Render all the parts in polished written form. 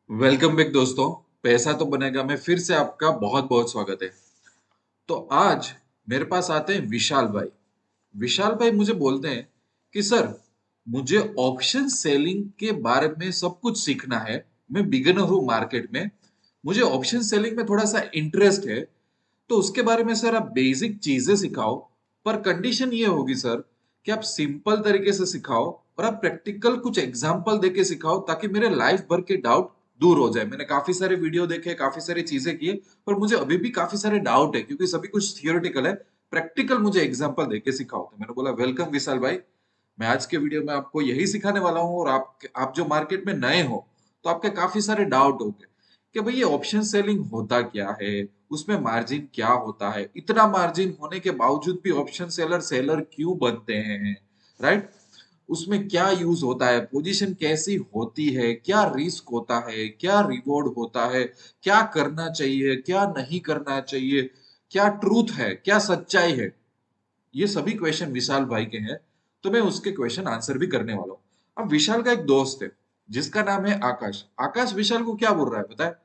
Welcome back दोस्तों। पैसा तो बनेगा में फिर से आपका बहुत बहुत स्वागत है। तो आज मेरे पास आते हैं विशाल भाई। विशाल भाई मुझे बोलते हैं कि सर, मुझे ऑप्शन सेलिंग के बारे में सब कुछ सीखना है। मैं बिगिनर हूँ मार्केट में, मुझे ऑप्शन सेलिंग में थोड़ा सा इंटरेस्ट है। तो उसके बारे में सर आप बेसिक चीजें सिखाओ, पर कंडीशन ये होगी सर कि आप सिंपल तरीके से सिखाओ और आप प्रैक्टिकल कुछ एग्जांपल देके सिखाओ ताकि मेरे लाइफ भर के डाउट दूर हो जाए। मैंने काफी सारे वीडियो देखे, काफी सारी चीजें की, पर मुझे अभी भी काफी सारे डाउट है क्योंकि सभी कुछ थियोरेटिकल है। प्रैक्टिकल मुझे एग्जांपल देके सिखाओ। तो मैंने बोला वेलकम विशाल भाई, मैं आज के वीडियो में आपको यही सिखाने वाला हूँ। और आप जो मार्केट में नए हो तो आपके काफी सारे डाउट होंगे कि भाई ये ऑप्शन सेलिंग होता क्या है, उसमें मार्जिन क्या होता है, इतना मार्जिन होने के बावजूद भी ऑप्शन सेलर सेलर क्यों बनते हैं, राइट? उसमें क्या यूज होता है, पोजीशन कैसी होती है, क्या रिस्क होता है, क्या रिवॉर्ड होता है, क्या करना चाहिए, क्या नहीं करना चाहिए, क्या ट्रूथ है, क्या सच्चाई है। ये सभी क्वेश्चन विशाल भाई के हैं, तो मैं उसके क्वेश्चन आंसर भी करने वाला हूँ। अब विशाल का एक दोस्त है जिसका नाम है आकाश। आकाश विशाल को क्या बोल रहा है पता है?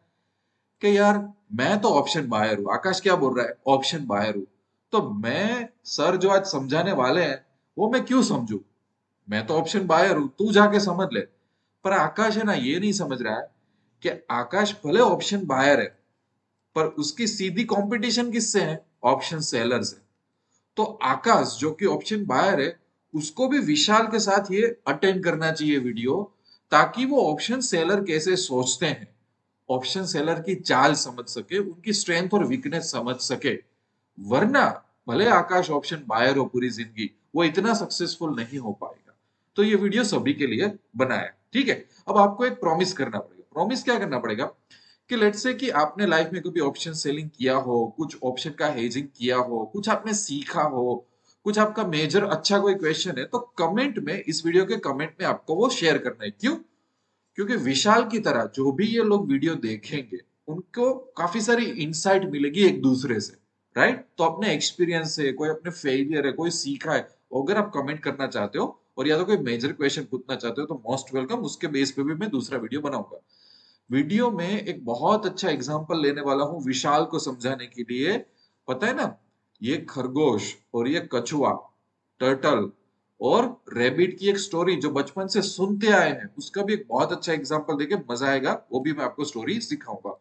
कि यार, मैं तो ऑप्शन बायर हूँ। आकाश क्या बोल रहा है? ऑप्शन बायर हूँ। तो मैं सर जो आज समझाने वाले हैं वो मैं क्यों समझू? मैं तो ऑप्शन बायर हूँ, तू जाके समझ ले। पर आकाश है ना, ये नहीं समझ रहा है कि आकाश भले ऑप्शन बायर है, पर उसकी सीधी कंपटीशन किससे है? ऑप्शन सेलर से। तो आकाश जो कि ऑप्शन बायर है, उसको भी विशाल के साथ ये अटेंड करना चाहिए वीडियो, ताकि वो ऑप्शन सेलर कैसे सोचते हैं, ऑप्शन सेलर की चाल समझ सके, उनकी स्ट्रेंथ और वीकनेस समझ सके। वरना भले आकाश ऑप्शन बायर हो पूरी जिंदगी, वो इतना सक्सेसफुल नहीं हो पाएगा। तो ये वीडियो सभी के लिए बना है, ठीक है? अब आपको एक प्रॉमिस करना पड़ेगा। प्रॉमिस क्या करना पड़ेगा? कि लेट्स से कि आपने लाइफ में कभी ऑप्शन सेलिंग किया हो, कुछ ऑप्शन का हेजिंग किया हो, कुछ आपने सीखा हो, कुछ आपका मेजर अच्छा कोई क्वेश्चन है, तो कमेंट में, इस वीडियो के कमेंट में आपको वो शेयर करना है। क्यों? क्योंकि विशाल की तरह जो भी ये लोग वीडियो देखेंगे, उनको काफी सारी इंसाइट मिलेगी एक दूसरे से, राइट? तो अपने एक्सपीरियंस से, कोई अपने फेलियर है, कोई सीखा है, अगर आप कमेंट करना चाहते हो और या तो कोई मेजर क्वेश्चन पूछना चाहते हो, तो मोस्ट वेलकम। उसके बेस पे भी मैं दूसरा वीडियो बनाऊंगा। वीडियो में एक बहुत अच्छा एग्जांपल लेने वाला हूं विशाल को समझाने के लिए। पता है ना, ये खरगोश और ये कछुआ, टर्टल और रैबिट की एक स्टोरी जो बचपन से सुनते आए हैं, उसका भी एक बहुत अच्छा एग्जांपल देके मजा आएगा। वो भी मैं आपको स्टोरी सिखाऊंगा।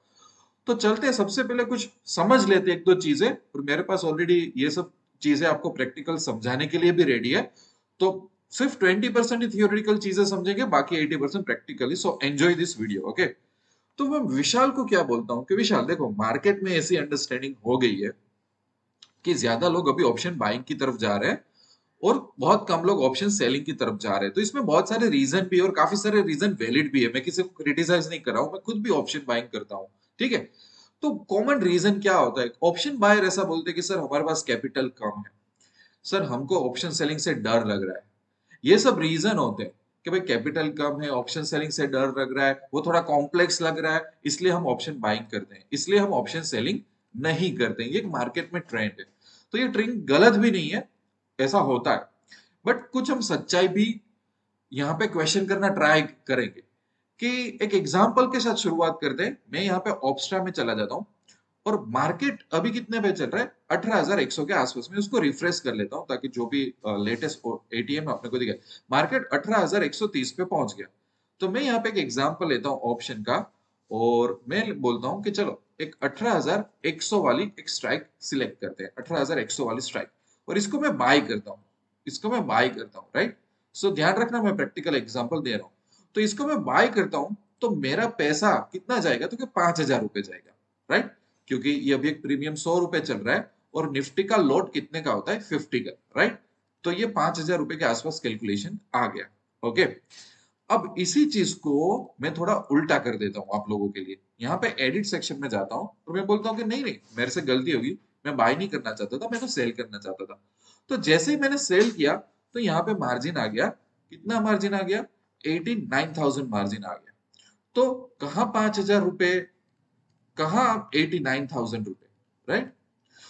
तो चलते हैं, सबसे पहले कुछ समझ लेते हैं, एक दो चीजें। और मेरे पास ऑलरेडी ये सब चीजें आपको प्रैक्टिकल समझाने के लिए भी रेडी है। तो सिर्फ 20% ही थियोरिटिकल चीजें समझेंगे, बाकी 80% practically. So enjoy this video, okay? तो मैं विशाल को क्या बोलता हूँ कि विशाल देखो, मार्केट में ऐसी अंडरस्टैंडिंग हो गई है कि ज्यादा लोग अभी ऑप्शन बाइंग की तरफ जा रहे हैं और बहुत कम लोग ऑप्शन सेलिंग की तरफ जा रहे हैं। तो इसमें बहुत सारे रीजन भी है और काफी सारे रीजन वैलिड भी है। मैं किसी को क्रिटिसाइज नहीं कर रहा हूँ, मैं खुद भी ऑप्शन बाइंग करता हूँ, ठीक है? तो कॉमन रीजन क्या होता है? ऑप्शन बायर ऐसा बोलते हैं कि सर हमारे पास कैपिटल कम है, सर हमको ऑप्शन सेलिंग से डर लग रहा है। ये सब रीजन होते हैं कि भाई कैपिटल कम है, ऑप्शन सेलिंग से डर लग रहा है, वो थोड़ा कॉम्प्लेक्स लग रहा है, इसलिए हम ऑप्शन बाइंग करते हैं, इसलिए हम ऑप्शन सेलिंग नहीं करते हैं। ये एक मार्केट में ट्रेंड है। तो ये ट्रेंड गलत भी नहीं है, ऐसा होता है। बट कुछ हम सच्चाई भी यहाँ पे क्वेश्चन करना ट्राई करेंगे। कि एक एग्जांपल के साथ शुरुआत करते हैं। मैं यहाँ पे ऑप्स्ट्रा में चला जाता हूँ और मार्केट अभी कितने पे चल रहा है? 18,100 के आसपास में। उसको रिफ्रेश कर लेता हूँ ताकि जो भी लेटेस्ट एटीएम अपने को दिखे। मार्केट 18,130 पे पहुंच गया। तो मैं यहाँ पे एक एग्जांपल लेता हूँ ऑप्शन का, और मैं बोलता हूँ कि चलो एक 18,100 वाली एक स्ट्राइक सिलेक्ट करते हैं, 18,100 वाली स्ट्राइक। और इसको मैं बाय करता हूँ, इसको मैं बाय करता हूँ, राइट? सो ध्यान रखना, मैं प्रैक्टिकल एग्जांपल दे रहा हूँ। तो इसको मैं बाय करता हूँ, तो मेरा पैसा कितना जाएगा? तो 5,000 रुपए जाएगा, राइट? क्योंकि ये अभी एक प्रीमियम 100 रुपए चल रहा है और निफ्टी का लोड कितने का होता है? 50 का, राइट? तो ये 5,000 रुपए के आसपास कैलकुलेशन आ गया, ओके? अब इसी चीज को मैं थोड़ा उल्टा कर देता हूँ आप लोगों के लिए। यहाँ पे एडिट सेक्शन में जाता हूँ और मैं बोलता हूँ कि नहीं नहीं, मेरे से गलती होगी, मैं बाय नहीं करना चाहता था, मैं तो सेल करना चाहता था। तो जैसे ही मैंने सेल किया, तो यहाँ पे मार्जिन आ गया। कितना मार्जिन आ गया? 89,000 मार्जिन आ गया। तो कहाँ 5,000 रुपए, कहाँ 89,000 रुपए, राइट?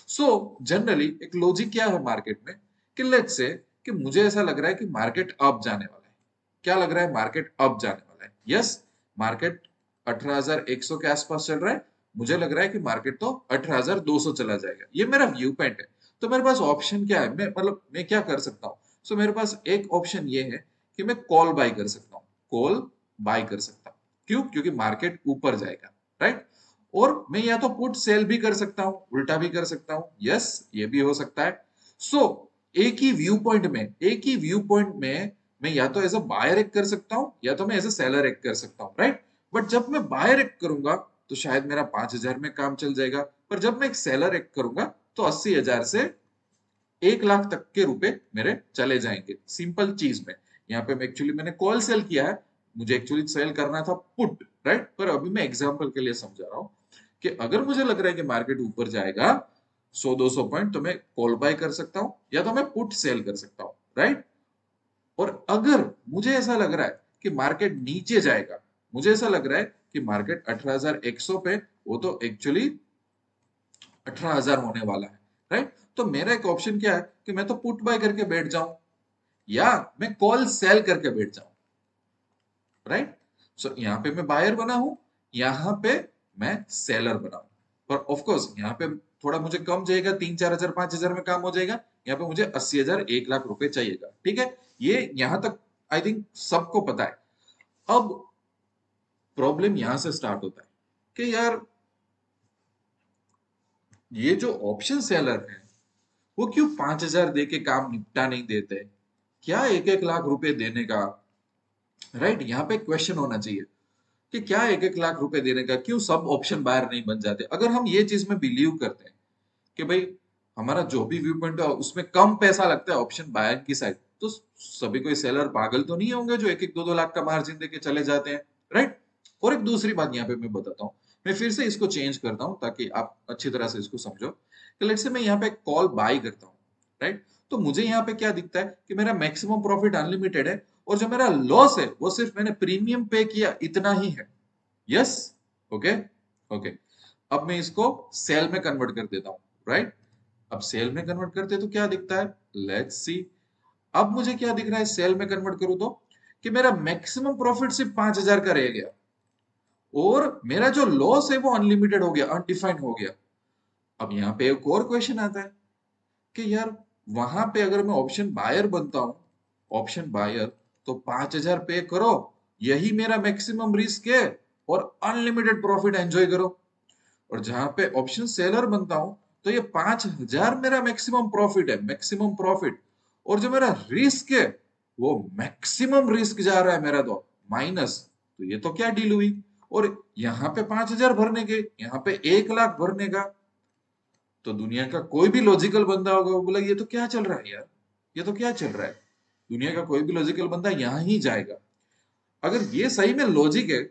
सो जनरली एक लॉजिक क्या है मार्केट में, कि लेट्स से कि मुझे ऐसा लग रहा है कि मार्केट अप जाने वाला है। क्या लग रहा है? मार्केट अप जाने वाला है। यस, मार्केट 18,100 के आसपास चल रहा है, मुझे लग रहा है कि मार्केट तो 18,200 चला जाएगा। ये मेरा व्यू पॉइंट है। तो मेरे पास ऑप्शन क्या है, मैं क्या कर सकता हूँ? सो मेरे पास एक ऑप्शन ये है कि मैं कॉल बाय कर सकता हूँ, कॉल बाय कर सकता हूँ। क्यों? क्योंकि मार्केट ऊपर जाएगा, राइट? और मैं या तो पुट सेल भी कर सकता हूँ, उल्टा भी कर सकता हूँ। यस, ये भी हो सकता है। सो एक ही व्यू पॉइंट में मैं या तो एज अ बायर एक्ट कर सकता हूँ या तो मैं एज अ सेलर एक्ट कर सकता हूँ, राइट? बट जब मैं बायर एक्ट करूंगा तो शायद मेरा 5,000 में काम चल जाएगा, पर जब मैं एक सेलर एक्ट करूंगा तो 80,000 से 1 लाख तक के रुपए मेरे चले जाएंगे। सिंपल चीज में यहाँ पे मैंने कॉल सेल किया है, मुझे एक्चुअली सेल करना था पुट, राइट? पर अभी मैं एग्जांपल के लिए समझा रहा हूँ कि अगर मुझे लग रहा है कि मार्केट ऊपर जाएगा 100-200 पॉइंट, तो मैं कॉल बाय कर सकता हूँ या तो मैं पुट सेल कर सकता हूँ, राइट? और अगर मुझे ऐसा लग रहा है कि मार्केट नीचे जाएगा, मुझे ऐसा लग रहा है कि मार्केट 18,100 पे, वो तो एक्चुअली 18,000 होने वाला है, राइट? तो मेरा एक ऑप्शन क्या है कि मैं तो पुट बाय करके बैठ जाऊं या मैं कॉल सेल करके बैठ जाऊं, राइट? सो यहाँ पे मैं बायर बना हूं, यहाँ पे मैं सेलर बना हूं। पर ऑफ कोर्स यहाँ पे थोड़ा मुझे कम जाएगा, 3-4 हजार 5,000 में काम हो जाएगा। यहाँ पे मुझे 80,000 1 लाख रुपए चाहिएगा, ठीक है? ये यहाँ तक आई थिंक सबको पता है। अब प्रॉब्लम यहां से स्टार्ट होता है कि यार ये जो ऑप्शन सेलर है वो क्यों 5,000 दे के काम निपटा नहीं देते? क्या 1-1 लाख रुपए देने का, राइट? यहाँ पे क्वेश्चन होना चाहिए कि क्या 1-1 लाख रुपए देने का, क्यों सब ऑप्शन बायर नहीं बन जाते? अगर हम ये चीज में बिलीव करते हैं कि भाई हमारा जो भी व्यू पॉइंट है उसमें कम पैसा लगता है ऑप्शन बायर की साइड, तो सभी कोई सेलर पागल तो नहीं होंगे जो 1-1 2-2 लाख का मार्जिन देके चले जाते हैं, राइट? और एक दूसरी बात यहाँ पे मैं बताता हूँ, मैं फिर से इसको चेंज करता हूँ ताकि आप अच्छी तरह से इसको समझो कि लेट्स से मैं यहाँ पे कॉल बाय करता हूँ, राइट? तो मुझे यहाँ पे क्या दिखता है कि मेरा मैक्सिमम प्रॉफिट अनलिमिटेड है और जो मेरा लॉस है वो सिर्फ मैंने प्रीमियम पे किया इतना ही है। Yes, okay, okay. अब मैं इसको सेल में कन्वर्ट कर देता हूँ, राइट? अब सेल में कन्वर्ट करते तो क्या दिखता है, लेट्स सी। अब मुझे क्या दिख रहा है सेल में कन्वर्ट करूं तो कि मेरा मैक्सिमम प्रॉफिट सिर्फ 5,000 का रह गया और मेरा जो लॉस है वो अनलिमिटेड हो गया, अनडिफाइंड हो गया। अब यहाँ पे एक और क्वेश्चन आता है कि यार वहां पे अगर मैं ऑप्शन बायर बनता हूं, ऑप्शन बायर, तो 5,000 पे करो, यही मेरा मैक्सिमम रिस्क है और अनलिमिटेड प्रॉफिट एंजॉय करो। और जहां पे ऑप्शन सेलर बनता हूं तो ये 5,000 मेरा मैक्सिमम प्रॉफिट है, मैक्सिमम प्रॉफिट। और जो मेरा रिस्क है वो मैक्सिमम रिस्क जा रहा है मेरा तो माइनस। तो ये तो क्या डील हुई? और यहाँ पे 5,000 भरने के, यहाँ पे 1 लाख भरने का। तो दुनिया का कोई भी लॉजिकल बंदा होगा वो बोला ये तो क्या चल रहा है यार, ये तो क्या चल रहा है? दुनिया का कोई भी लॉजिकल बंदा यहाँ ही जाएगा। अगर ये सही में लॉजिक है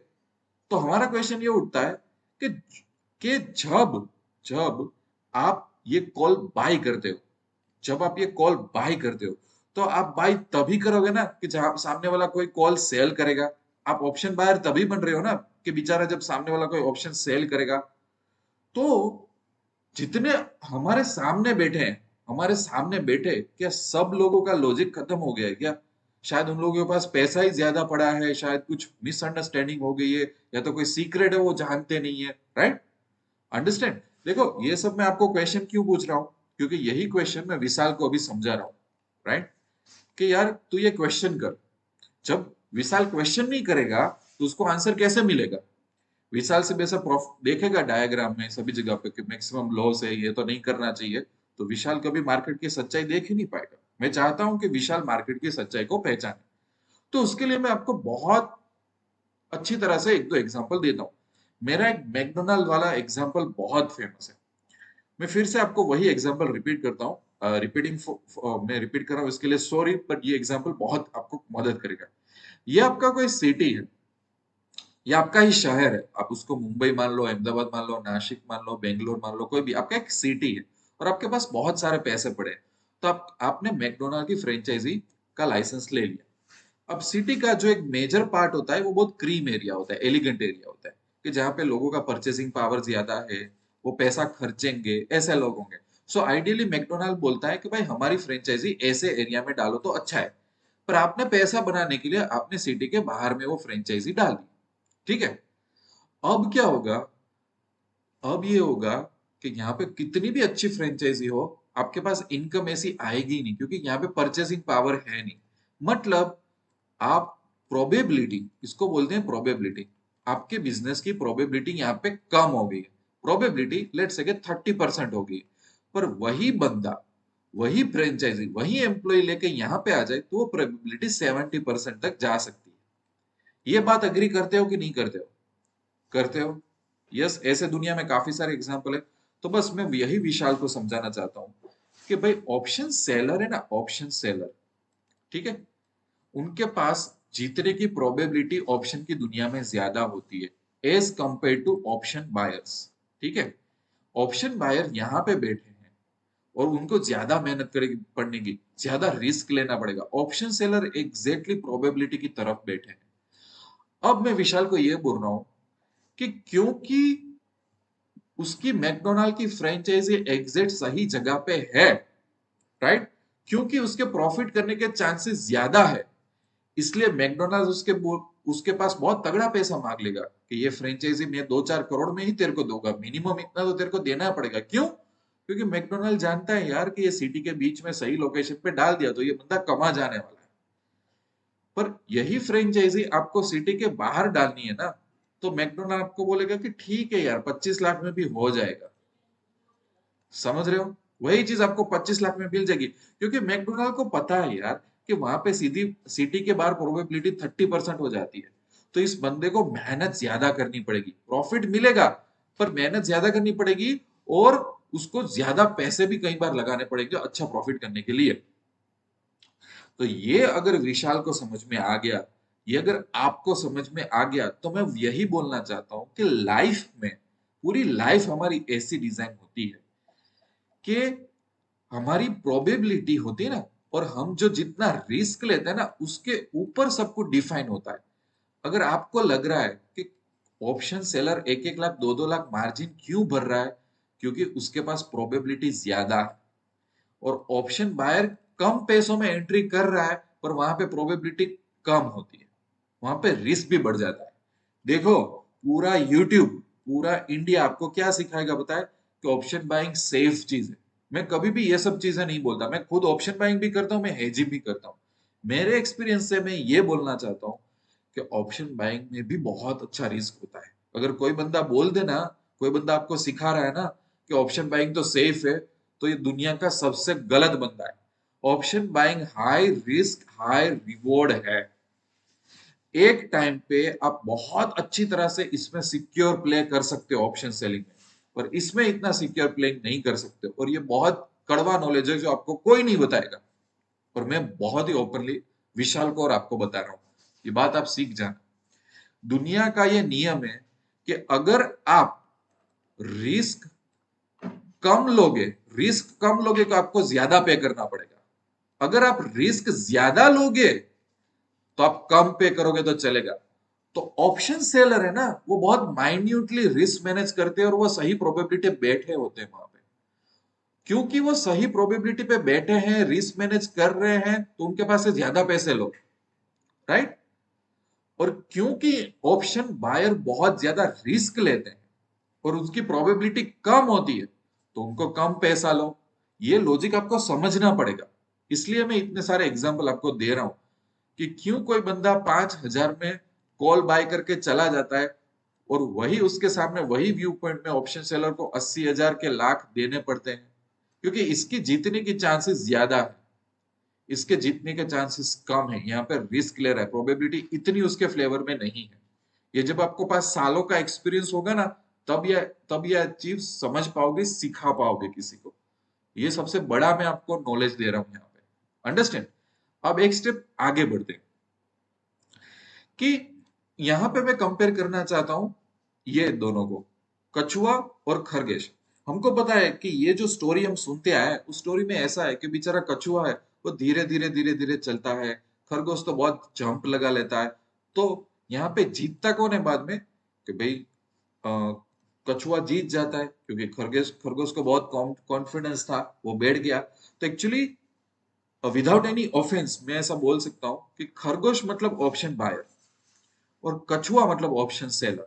तो हमारा क्वेश्चन ये उठता है कि जब जब आप ये कॉल बाय करते हो, जब आप ये कॉल बाय करते हो तो आप बाय तभी करोगे ना कि जहां सामने वाला कोई कॉल सेल करेगा। आप ऑप्शन बायर तभी बन रहे हो ना कि बेचारा जब सामने वाला कोई ऑप्शन सेल करेगा। तो जितने हमारे सामने बैठे, क्या सब लोगों का लॉजिक खत्म हो गया है क्या? शायद उन लोगों के पास पैसा ही ज्यादा पड़ा है, शायद कुछ मिसअंडरस्टैंडिंग हो गई है या तो कोई सीक्रेट है वो जानते नहीं है, राइट? अंडरस्टैंड? देखो ये सब मैं आपको क्वेश्चन क्यों पूछ रहा हूँ, क्योंकि यही क्वेश्चन मैं विशाल को अभी समझा रहा हूँ, राइट? कि यार तू ये क्वेश्चन कर। जब विशाल क्वेश्चन नहीं करेगा तो उसको आंसर कैसे मिलेगा? विशाल से वैसा देखेगा डायग्राम में सभी जगह पे कि मैक्सिमम लॉस है, ये तो नहीं करना चाहिए, तो विशाल कभी मार्केट की सच्चाई देख ही नहीं पाएगा। मैं चाहता हूं कि विशाल मार्केट की सच्चाई को पहचाने। तो उसके लिए मैं आपको बहुत अच्छी तरह से एक दो एग्जांपल देता हूं। मेरा एक मैकडोनाल्ड वाला एग्जांपल बहुत फेमस है। मैं फिर से आपको वही एग्जांपल रिपीट करता हूँ, मैं रिपीट कर रहा हूँ इसके लिए सॉरी, बट ये एग्जांपल बहुत आपको मदद करेगा। ये आपका कोई सिटी है, ये आपका ही शहर है, आप उसको मुंबई मान लो, अहमदाबाद मान लो, नासिक मान लो, बेंगलोर मान लो, कोई भी आपका एक सिटी है और आपके पास बहुत सारे पैसे पड़े हैं। तो आपने मैकडोनाल्ड की फ्रेंचाइजी का लाइसेंस ले लिया। अब सिटी का जो एक मेजर पार्ट होता है वो बहुत क्रीम एरिया होता है, एलिगेंट एरिया होता है, कि जहाँ पे लोगों का परचेसिंग पावर ज्यादा है, वो पैसा खर्चेंगे, ऐसे लोग होंगे। सो आइडियली मैकडोनाल्ड बोलता है कि भाई हमारी फ्रेंचाइजी ऐसे एरिया में डालो तो अच्छा है। पर आपने पैसा बनाने के लिए आपने सिटी के बाहर में वो फ्रेंचाइजी डाल दी, ठीक है? अब क्या होगा? अब ये होगा कि यहाँ पे कितनी भी अच्छी फ्रेंचाइजी हो, आपके पास इनकम ऐसी आएगी नहीं, क्योंकि यहाँ पे परचेसिंग पावर है नहीं। मतलब आप प्रोबेबिलिटी, इसको बोलते हैं प्रोबेबिलिटी, आपके बिजनेस की प्रोबेबिलिटी यहाँ पे कम हो गई है। प्रोबेबिलिटी लेट्स से 30% हो गई है। पर वही बंदा, वही फ्रेंचाइजी, वही एम्प्लॉय लेके यहाँ पे आ जाए तो वो प्रोबेबिलिटी 70% तक जा सकती है। ये बात अग्री करते हो कि नहीं करते हो? करते हो? यस, ऐसे दुनिया में काफी सारे एग्जाम्पल है। तो बस मैं यही विशाल को समझाना चाहता हूँ कि भाई ऑप्शन सेलर है ना, ऑप्शन सेलर, ठीक है, उनके पास जीतने की प्रोबेबिलिटी ऑप्शन की दुनिया में ज्यादा होती है as compared to option buyers. ठीक है, ऑप्शन बायर यहाँ पे बैठे हैं और उनको ज्यादा मेहनत करेगी पड़ने की, ज्यादा रिस्क लेना पड़ेगा। ऑप्शन सेलर एग्जैक्टली प्रोबेबिलिटी की तरफ बैठे हैं। अब मैं विशाल को यह बोल रहा हूं कि क्योंकि उसकी मैकडोनाल्ड की फ्रेंचाइजी एग्जैक्ट सही जगह पे है, राइट, क्योंकि उसके प्रॉफिट करने के चांसेस ज्यादा है, इसलिए मैकडोनाल्ड उसके पास बहुत तगड़ा पैसा मांग लेगा कि ये फ्रेंचाइजी मैं 2-4 करोड़ में ही तेरे को दूंगा, मिनिमम इतना तो तेरे को देना पड़ेगा। क्यों? क्योंकि मैकडोनाल्ड जानता है यार कि ये सिटी के बीच में सही लोकेशन पे डाल दिया तो ये बंदा कमा जाने वाला है। पर यही फ्रेंचाइजी आपको सिटी के बाहर डालनी है ना, तो मैकडोनाल्ड आपको बोलेगा कि ठीक है यार 25 लाख में भी हो जाएगा। समझ रहे हो? वही चीज आपको 25 लाख में मिल जाएगी, क्योंकि मैकडोनाल्ड को पता है यार कि वहां पे सीधी सिटी के बाहर प्रोबेबिलिटी 30% हो जाती है। तो इस बंदे को मेहनत ज्यादा करनी पड़ेगी, प्रॉफिट मिलेगा पर मेहनत ज्यादा करनी पड़ेगी, और उसको ज्यादा पैसे भी कई बार लगाने पड़ेंगे अच्छा प्रॉफिट करने के लिए। तो ये अगर विशाल को समझ में आ गया, ये अगर आपको समझ में आ गया, तो मैं यही बोलना चाहता हूं कि लाइफ में, पूरी लाइफ हमारी ऐसी डिजाइन होती है कि हमारी प्रोबेबिलिटी होती है ना, और हम जो जितना रिस्क लेते हैं ना उसके ऊपर सब कुछ डिफाइन होता है। अगर आपको लग रहा है कि option seller 1-1 lakh 2-2 lakh margin क्यों भर रहा है, क्योंकि उसके पास प्रोबेबिलिटी ज्यादा है, और ऑप्शन बायर कम पैसों में एंट्री कर रहा है पर वहां पे प्रोबेबिलिटी कम होती है, वहां पे रिस्क भी बढ़ जाता है। देखो, पूरा यूट्यूब, पूरा इंडिया आपको क्या सिखाएगा बताए कि ऑप्शन बाइंग सेफ चीज है। मैं कभी भी ये सब चीजें नहीं बोलता, मैं खुद ऑप्शन बाइंग भी करता हूँ, मैं हेजिंग भी करता हूँ। मेरे एक्सपीरियंस से मैं ये बोलना चाहता हूँ कि ऑप्शन बाइंग में भी बहुत अच्छा रिस्क होता है। अगर कोई बंदा बोल देना, कोई बंदा आपको सिखा रहा है ना कि ऑप्शन बाइंग तो सेफ है, तो ये दुनिया का सबसे गलत बंदा है। Option buying high risk high reward है। एक टाइम पे आप बहुत अच्छी तरह से इसमें सिक्योर प्ले कर सकते हो ऑप्शन सेलिंग में, पर इसमें इतना सिक्योर प्ले नहीं कर सकते, और ये बहुत कड़वा नॉलेज है जो आपको कोई नहीं बताएगा, और मैं बहुत ही ओपनली विशाल को और आपको बता रहा हूं। ये बात आप सीख जाना। दुनिया का ये नियम है कि अगर आप रिस्क कम लोगे, रिस्क कम लोगे तो आपको ज्यादा पे करना पड़ेगा। अगर आप रिस्क ज्यादा लोगे तो आप कम पे करोगे तो चलेगा। तो ऑप्शन सेलर है ना, वो बहुत माइन्यूटली रिस्क मैनेज करते हैं और वो सही प्रोबेबिलिटी बैठे होते हैं वहां पे। क्योंकि वो सही प्रोबेबिलिटी पे बैठे हैं, रिस्क मैनेज कर रहे हैं, तो उनके पास से ज्यादा पैसे लो, राइट। और क्योंकि ऑप्शन बायर बहुत ज्यादा रिस्क लेते हैं और उसकी प्रोबेबिलिटी कम होती है, तो उनको कम पैसा लो। ये लॉजिक आपको समझना पड़ेगा। इसलिए मैं इतने सारे एग्जांपल आपको दे रहा हूं कि क्यों कोई बंदा 5,000 में कॉल बाय करके चला जाता है, और वही उसके सामने वही व्यू पॉइंट में ऑप्शन सेलर को 80,000 के लाख देने पड़ते हैं, क्योंकि इसकी जीतने की चांसेस ज्यादा है, इसके जीतने के चांसेस कम है। यहाँ पे रिस्क ले रहा है, प्रोबेबिलिटी इतनी उसके फ्लेवर में नहीं है। ये जब आपको पास सालों का एक्सपीरियंस होगा ना, तब ये चीज समझ पाओगे, सिखा पाओगे किसी को। ये सबसे बड़ा मैं आपको नॉलेज दे रहा हूं यहाँ पे, अंडरस्टैंड। अब एक स्टेप आगे बढ़ते हैं कि यहां पे मैं कंपेयर करना चाहता हूं ये दोनों को, कछुआ और खरगोश। हमको पता है कि ये जो स्टोरी हम सुनते आए उस स्टोरी में ऐसा है कि बेचारा कछुआ है, वो धीरे धीरे धीरे धीरे चलता है, खरगोश तो बहुत जंप लगा लेता है। तो यहाँ पे जीतता कौन है बाद में? कि भाई अ, कछुआ जीत जाता है, क्योंकि खरगोश खरगोश को बहुत कॉन्फिडेंस था, वो बैठ गया। तो एक्चुअली विदाउट एनी ऑफेंस मैं ऐसा बोल सकता हूँ कि खरगोश मतलब ऑप्शन बायर और कछुआ मतलब ऑप्शन सेलर।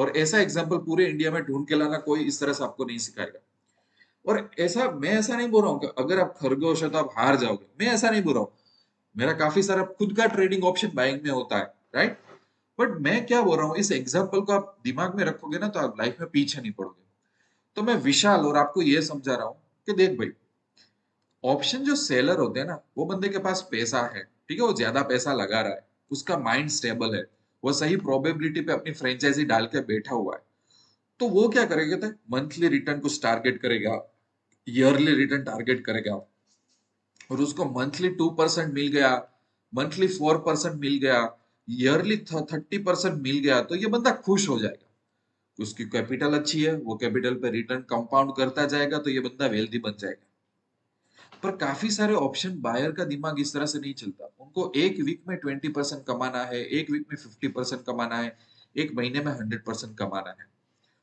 और ऐसा एग्जाम्पल पूरे इंडिया में ढूंढ के लाना कोई इस तरह से आपको नहीं सिखाएगा। और ऐसा मैं ऐसा नहीं बोल रहा हूँ कि अगर आप खरगोश है तो आप हार जाओगे, मैं ऐसा नहीं बोल रहा हूँ। मेरा काफी सारा खुद का ट्रेडिंग ऑप्शन बाइंग में होता है, राइट। बट मैं क्या बोल रहा हूँ, इस एग्जाम्पल को आप दिमाग में रखोगे ना तो आप लाइफ में पीछे नहीं पड़ोगे। तो मैं विशाल और आपको ये समझा रहा हूँ कि देख भाई, ऑप्शन जो सेलर होते हैं ना, वो बंदे के पास पैसा है, ठीक है, वो ज्यादा पैसा लगा रहा है, उसका माइंड स्टेबल है, वो सही प्रोबेबिलिटी पे अपनी फ्रेंचाइजी डाल के बैठा हुआ है। तो वो क्या करेगा, तो मंथली रिटर्न कुछ टारगेट करेगा, ईयरली रिटर्न टारगेट करेगा, और उसको मंथली 2% मिल गया, मंथली 4% मिल गया, ईयरली 30% मिल गया, तो ये बंदा खुश हो जाएगा। उसकी कैपिटल अच्छी है, वो कैपिटल पे रिटर्न कंपाउंड करता जाएगा, तो ये बंदा वेल्दी बन जाएगा। पर काफी सारे ऑप्शन बायर का दिमाग इस तरह से नहीं चलता। उनको एक वीक में 20% कमाना है, एक वीक में 50% कमाना है, एक महीने में 100% कमाना है।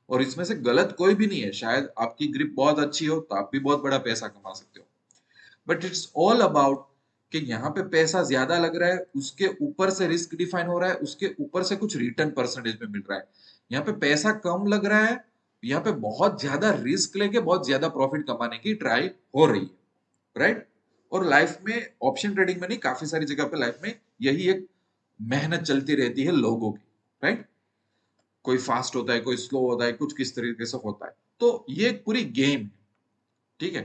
और इसमें से गलत कोई भी नहीं है, शायद आपकी ग्रिप बहुत अच्छी हो तो आप भी बहुत बड़ा पैसा कमा सकते हो। बट इट्स ऑल अबाउट कि यहाँ पे पैसा ज्यादा लग रहा है, उसके ऊपर से रिस्क डिफाइन हो रहा है, उसके ऊपर से कुछ रिटर्न परसेंटेज में मिल रहा है। यहाँ पे पैसा कम लग रहा है, यहाँ पे बहुत ज्यादा रिस्क लेके बहुत ज्यादा प्रॉफिट कमाने की ट्राई हो रही है, राइट। और लाइफ में ऑप्शन ट्रेडिंग में नहीं, काफी सारी जगह पे लाइफ में यही एक मेहनत चलती रहती है लोगों की, राइट। कोई फास्ट होता है, कोई स्लो होता है, कुछ किस तरीके से होता है। तो ये एक पूरी गेम है, ठीक है।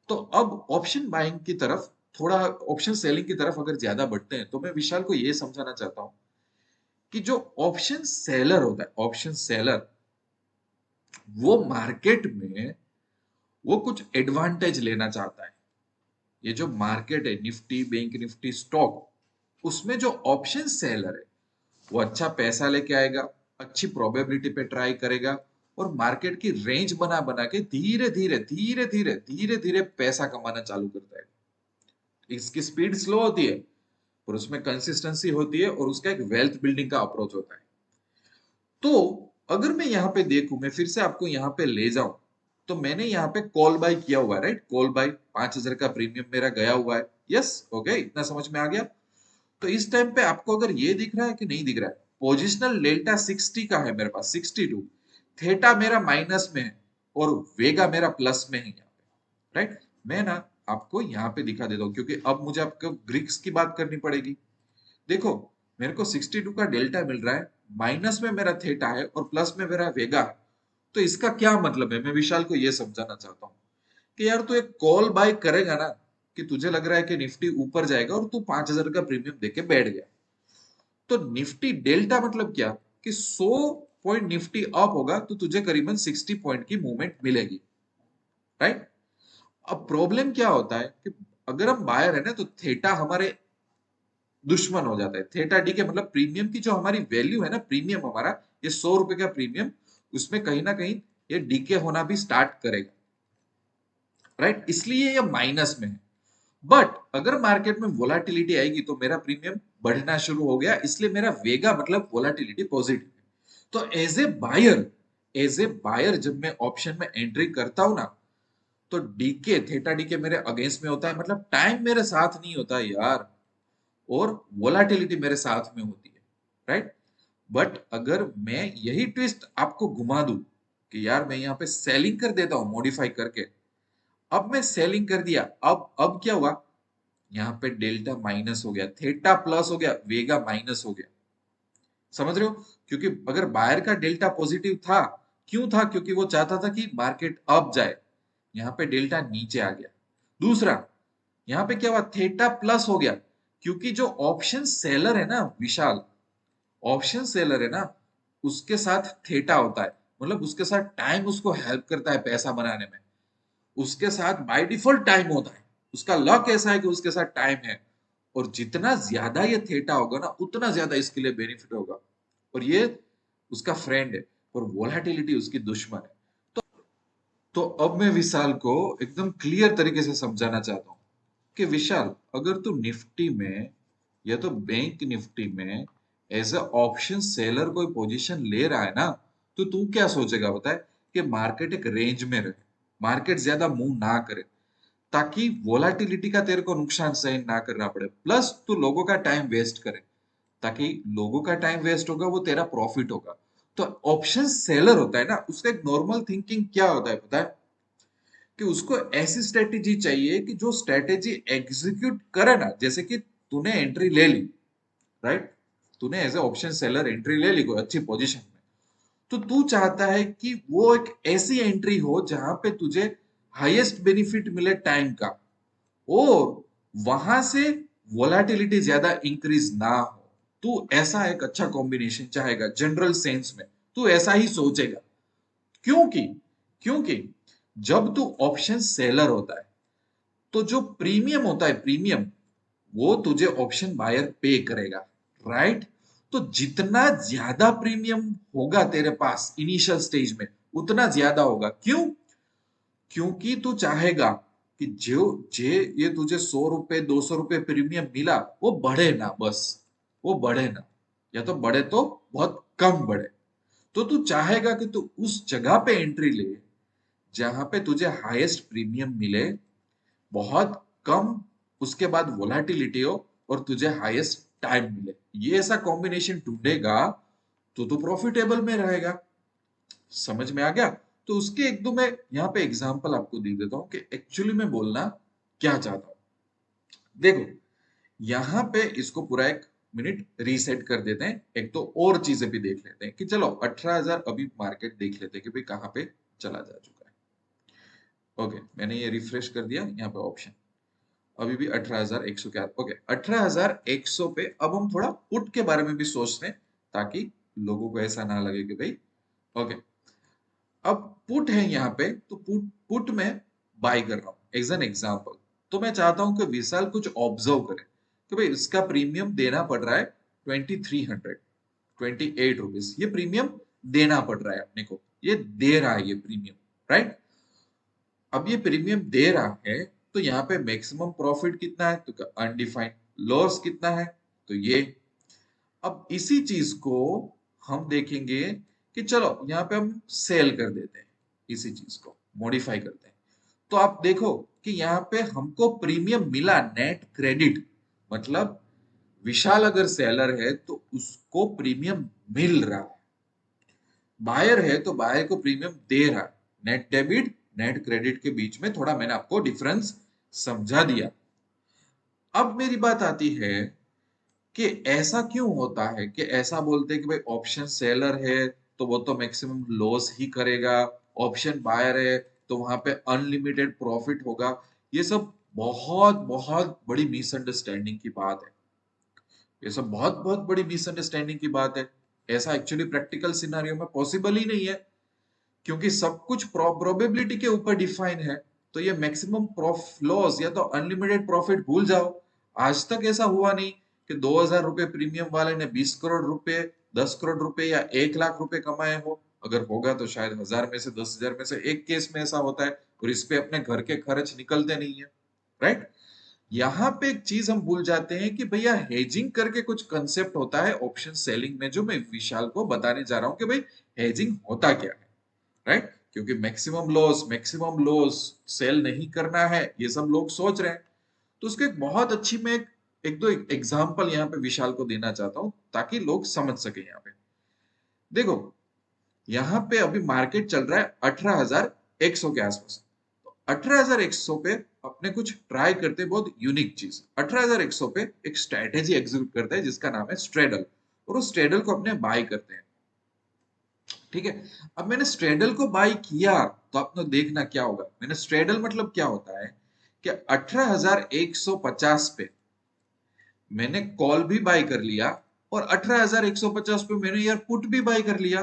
तो अब ऑप्शन बाइंग की तरफ, थोड़ा ऑप्शन सेलिंग की तरफ अगर ज्यादा बढ़ते हैं, तो मैं विशाल को ये समझाना चाहता हूं कि जो ऑप्शन सेलर होता है, ऑप्शन सेलर, वो मार्केट में वो कुछ एडवांटेज लेना चाहता है। ये जो मार्केट है, निफ्टी, बैंक निफ्टी, स्टॉक, उसमें जो ऑप्शन सेलर है, वो अच्छा पैसा लेके आएगा, अच्छी प्रोबेबिलिटी पे ट्राई करेगा, और मार्केट की रेंज बना बना के धीरे धीरे धीरे धीरे धीरे धीरे पैसा कमाना चालू करता है। इसकी स्पीड स्लो होती है, और उसमें कंसिस्टेंसी होती है, और उसका एक वेल्थ बिल्डिंग का अप्रोच होता है। तो अगर मैं यहाँ पे देखूं, मैं फिर से आपको यहाँ पे ले जाऊं, तो मैंने यहाँ पे कॉल बाय किया हुआ है, राइट। कॉल बाय 5,000 का प्रीमियम मेरा गया हुआ है, यस, ओके, इतना समझ में आ गया। तो इस टाइम पे आपको अगर ये दिख रहा है कि नहीं दिख रहा है, पोजिशनल डेल्टा 60 का है मेरे पास, 62, थेटा मेरा माइनस में है, और वेगा मेरा प्लस में है यहाँ पे, राइट। मैं ना आपको यहाँ पे दिखा देता हूँ, क्योंकि अब मुझे आपको ग्रीक्स की बात करनी पड़ेगी। देखो, मेरे को 62 का डेल्टा मिल रहा है, माइनस में मेरा थीटा है और प्लस में मेरा वेगा है। तो इसका क्या मतलब है, मैं विशाल को ये समझाना चाहता हूँ कि यार तू एक कॉल बाय करेगा ना, कि तुझे लग रहा है कि निफ्टी ऊपर जाएगा और तू 5,000 का प्रीमियम देके बैठ गया, तो निफ्टी डेल्टा मतलब क्या, कि 100 पॉइंट निफ्टी अप होगा तो तुझे करीबन 60 पॉइंट की मूवमेंट मिलेगी, राइट। अब प्रॉब्लम क्या होता है कि अगर हम बायर है ना, तो थीटा हमारे दुश्मन हो जाता है। थीटा डी के मतलब प्रीमियम की जो हमारी वैल्यू है ना, प्रीमियम हमारा, ये 100 रुपए का प्रीमियम, उसमें कहीं ना कहीं ये डीके होना भी स्टार्ट करेगा, राइट, इसलिए ये माइनस में है। बट अगर मार्केट में वोलाटिलिटी आएगी तो मेरा प्रीमियम बढ़ना शुरू हो गया, इसलिए मेरा वेगा मतलब वोलाटिलिटी पॉजिटिव है। तो एज ए बायर जब मैं ऑप्शन में एंट्री करता हूं ना, तो डीके, थीटा डीके मेरे अगेंस्ट में होता है, मतलब टाइम मेरे साथ नहीं होता है यार, और वोलाटिलिटी मेरे साथ में होती है, राइट। बट अगर मैं यही ट्विस्ट आपको घुमा दूं कि यार मैं यहाँ पे सेलिंग कर देता हूं मॉडिफाई करके, अब मैं सेलिंग कर दिया, अब क्या हुआ, यहाँ पे डेल्टा माइनस हो गया, थीटा प्लस हो गया, वेगा माइनस हो गया। समझ रहे हो, क्योंकि अगर बायर का डेल्टा पॉजिटिव था, क्यों था, क्योंकि वो चाहता था कि मार्केट अप जाए, यहाँ पे डेल्टा नीचे आ गया। दूसरा, यहाँ पे क्या हुआ, थीटा प्लस हो गया, क्योंकि जो ऑप्शन सेलर है ना विशाल, ऑप्शन सेलर है ना, उसके साथ थीटा होता है, मतलब उसके साथ टाइम उसको हेल्प करता है पैसा बनाने में, उसके साथ बाय डिफॉल्ट टाइम होता है, उसका लक ऐसा है कि उसके साथ टाइम है, और जितना ज्यादा ये थीटा होगा ना, उतना ज्यादा इसके लिए बेनिफिट होगा, और ये उसका फ्रेंड है, और वोलेटिलिटी उसकी दुश्मन है। तो अब मैं विशाल को एकदम क्लियर तरीके से समझाना चाहता हूँ कि विशाल, अगर तू निफ्टी में या तो बैंक निफ्टी में एज अ ऑप्शन सेलर कोई पोजीशन ले रहा है ना, तो तू क्या सोचेगा पता है, कि मार्केट एक रेंज में रहे, मार्केट ज्यादा मूव ना करे, ताकि वोलाटिलिटी का तेरे को नुकसान सहन ना करना पड़े, प्लस तू लोगों का टाइम वेस्ट करे, ताकि लोगों का टाइम वेस्ट होगा वो तेरा प्रॉफिट होगा। तो ऑप्शन सेलर होता है ना, उसका एक नॉर्मल थिंकिंग क्या होता है पता है? कि उसको ऐसी स्ट्रेटेजी चाहिए कि जो स्ट्रेटेजी एग्जीक्यूट करे ना, जैसे कि तूने एंट्री ले ली, राइट? तूने as a option seller entry ले ली कोई अच्छी पोजीशन में, तो तू चाहता है कि वो एक ऐसी एंट्री हो जहां पे तुझे हाईएस्ट बेनिफिट मिले टाइम का, और वहां से वोलाटिलिटी ज्यादा इंक्रीज ना हो। तू ऐसा एक अच्छा कॉम्बिनेशन चाहेगा जनरल सेंस में, तू ऐसा ही सोचेगा। क्योंकि क्योंकि जब तू ऑप्शन सेलर होता है तो जो प्रीमियम होता है, प्रीमियम, वो तुझे ऑप्शन बायर पे करेगा, राइट? तो जितना ज्यादा प्रीमियम होगा तेरे पास इनिशियल स्टेज में, उतना ज्यादा होगा। क्यों? क्योंकि तू चाहेगा कि जो जे ये तुझे 100 रुपए 200 रुपए प्रीमियम मिला वो बढ़े ना, बस वो बढ़े ना, या तो बढ़े तो बहुत कम बढ़े। तो तू चाहेगा कि तू उस जगह पे एंट्री ले जहां पे तुझे हाईएस्ट प्रीमियम मिले, बहुत कम उसके बाद वोलाटिलिटी हो, और तुझे हाईएस्ट टाइम मिले। ये ऐसा कॉम्बिनेशन ढूंढेगा तो प्रॉफिटेबल में रहेगा। समझ में आ गया? तो उसके एक दो मैं यहाँ पे एग्जांपल आपको दे देता हूँ कि एक्चुअली मैं बोलना क्या चाहता हूँ। देखो, यहाँ पे इसको पूरा एक मिनट रीसेट कर देते हैं, एक तो और चीजें भी देख लेते हैं कि चलो 18,000 अभी मार्केट देख लेते हैं कि भाई कहाँ पे चला जा चुका है। ओके, मैंने ये रिफ्रेश कर दिया, यहाँ पे ऑप्शन अभी भी 18,100 क्या, ओके 18,100 पे अब हम थोड़ा पुट के बारे में भी सोचते हैं, ताकि लोगों को ऐसा ना लगे कि भाई, ओके अब पुट है यहाँ पे, तो पुट पुट में बाय कर रहा हूँ एज एन एग्जाम्पल। तो मैं चाहता हूँ कि विशाल कुछ ऑब्जर्व करे कि भाई इसका प्रीमियम देना पड़ रहा है 2300, 28 रुपीज, ये प्रीमियम देना पड़ रहा है अपने को, ये दे रहा है ये प्रीमियम, राइट? अब ये प्रीमियम दे रहा है, तो यहाँ पे मैक्सिमम प्रॉफिट कितना है तो अनडिफाइंड, लॉस कितना है तो ये। अब इसी चीज को हम देखेंगे कि चलो यहाँ पे हम सेल कर देते हैं, इसी चीज को मॉडिफाई करते हैं। तो आप देखो कि यहाँ पे हमको प्रीमियम मिला नेट क्रेडिट, मतलब विशाल अगर सेलर है तो उसको प्रीमियम मिल रहा है, बायर है तो बायर को प्रीमियम दे रहा है। नेट डेबिट नेट क्रेडिट के बीच में थोड़ा मैंने आपको डिफरेंस समझा दिया। अब मेरी बात आती है कि ऐसा क्यों होता है कि ऐसा बोलते हैं कि भाई ऑप्शन सेलर है तो वो तो मैक्सिमम लॉस ही करेगा, ऑप्शन बायर है तो वहां पे अनलिमिटेड प्रॉफिट होगा। ये सब बहुत बहुत बड़ी मिसअंडरस्टैंडिंग की बात है, ये सब बहुत बहुत बड़ी मिसअंडरस्टैंडिंग की बात है। ऐसा एक्चुअली प्रैक्टिकल सिनेरियो में पॉसिबल ही नहीं है, क्योंकि सब कुछ प्रोबेबिलिटी के ऊपर डिफाइन है। तो ये मैक्सिमम लॉस या तो अनलिमिटेड प्रॉफिट भूल जाओ। आज तक ऐसा हुआ नहीं कि 2,000 रुपए प्रीमियम वाले ने 20 करोड़ रुपए, 10 करोड़ रुपए या 1 लाख रुपए कमाए हो। अगर होगा तो शायद 1,000 में से 10,000 में से एक केस में ऐसा होता है, और इस पे अपने घर के खर्च निकलते नहीं है, राइट? यहाँ पे एक चीज हम भूल जाते हैं कि भैया हेजिंग करके कुछ कंसेप्ट होता है ऑप्शन सेलिंग में, जो मैं विशाल को बताने जा रहा हूँ कि भाई हेजिंग होता क्या है, राइट? क्योंकि मैक्सिमम लॉस सेल नहीं करना है, ये सब लोग सोच रहे हैं। तो उसके एक बहुत अच्छी मैं एक दो एग्जांपल यहाँ पे विशाल को देना चाहता हूँ, ताकि लोग समझ सके। यहाँ पे देखो, यहाँ पे अभी मार्केट चल रहा है 18,100 के आसपास। तो 18,100 पे अपने कुछ ट्राई करते हैं, बहुत यूनिक चीज। 18,100 पे एक स्ट्रेटेजी एग्जीक्यूट करते हैं जिसका नाम है स्ट्रेडल, और उस स्ट्रेडल को अपने बाय करते हैं, ठीक है? अब मैंने स्ट्रेडल को बाय किया, तो आपने देखना क्या होगा। मैंने स्ट्रेडल मतलब क्या होता है कि 18,150 पे मैंने कॉल भी बाय कर लिया, और 18,150 पे मैंने यार पुट भी बाय कर लिया,